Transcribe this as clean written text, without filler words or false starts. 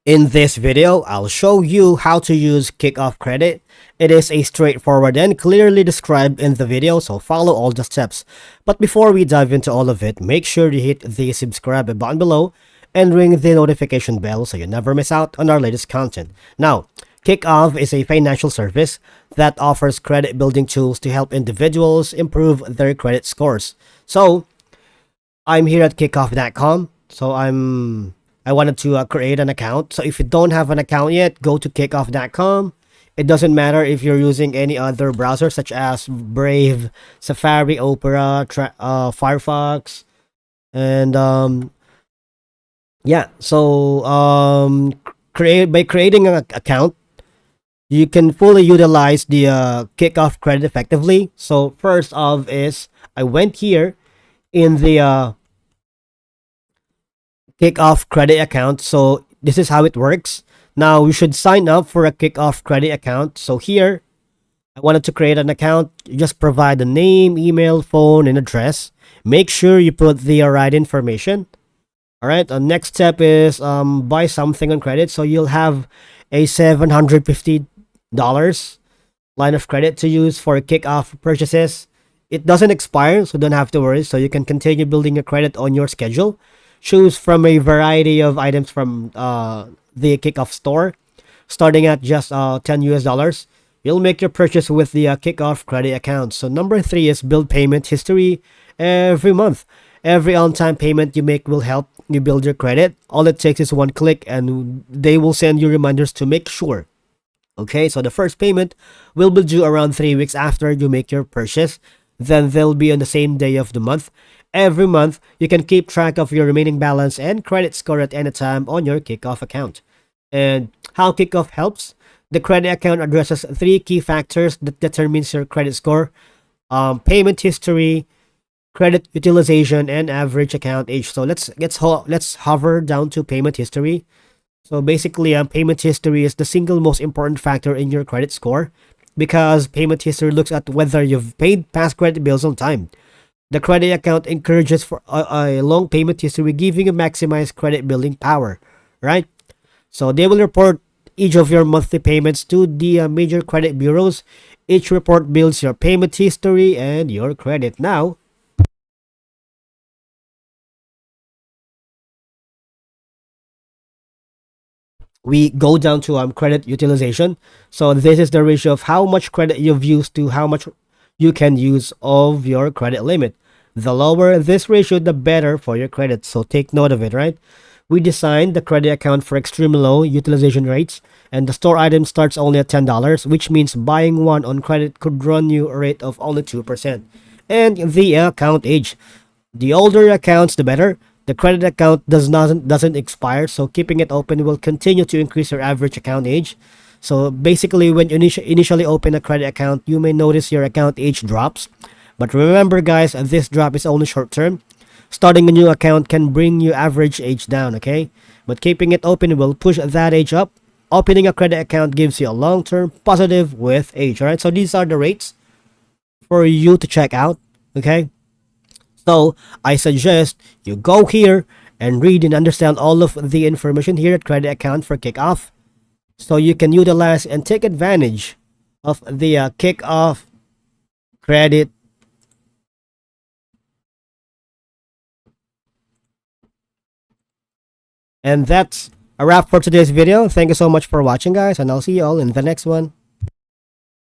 In this video, I'll show you how to use Kikoff credit. It is a straightforward and clearly described in the video, so follow all the steps. But before we dive into all of it, make sure you hit the subscribe button below and ring the notification bell so you never miss out on our latest content. Now, Kikoff is a financial service that offers credit building tools to help individuals improve their credit scores. So, I'm here at kickoff.com. I wanted to create an account. So if you don't have an account yet, go to kickoff.com. It doesn't matter if you're using any other browser such as Brave, Safari, Opera, Firefox, and yeah. So create by creating an account, you can fully utilize the Kickoff credit effectively. So first off is I went here in the Kickoff credit account. So this is how it works. Now you should sign up for a Kickoff credit account. So here, I wanted to create an account. You just provide the name, email, phone, and address. Make sure you put the right information. All right. The next step is buy something on credit. So you'll have a $750 line of credit to use for Kickoff purchases. It doesn't expire, so don't have to worry. So you can continue building your credit on your schedule. Choose from a variety of items from the Kickoff store, starting at just $10 US. You'll make your purchase with the Kickoff credit account. So number 3 is build payment history every month. Every on-time payment you make will help you build your credit. All it takes is one click and they will send you reminders to make sure. Okay, so the first payment will be due around 3 weeks after you make your purchase. Then they'll be on the same day of the month. Every month, you can keep track of your remaining balance and credit score at any time on your Kickoff account. And how Kickoff helps? The credit account addresses 3 key factors that determines your credit score: payment history, credit utilization, and average account age. So let's hover down to payment history. So basically, payment history is the single most important factor in your credit score because payment history looks at whether you've paid past credit bills on time. The credit account encourages for a long payment history, giving you maximized credit building power, right? So they will report each of your monthly payments to the major credit bureaus. Each report builds your payment history and your credit. Now, we go down to credit utilization. So this is the ratio of how much credit you've used to how much you can use of your credit limit. The lower this ratio, the better for your credit. So take note of it, right? We designed the credit account for extremely low utilization rates, and the store item starts only at $10, which means buying one on credit could run you a rate of only 2%. And the account age. The older your accounts, the better. The credit account doesn't expire, so keeping it open will continue to increase your average account age. So basically, when you initially open a credit account, you may notice your account age drops. But remember guys, this drop is only short term. Starting a new account can bring your average age down, okay? But keeping it open will push that age up. Opening a credit account gives you a long-term positive with age, alright? So these are the rates for you to check out, okay? So I suggest you go here and read and understand all of the information here at credit account for Kickoff, so you can utilize and take advantage of the Kickoff credit. And that's a wrap for today's video. Thank you so much for watching, guys, and I'll see you all in the next one.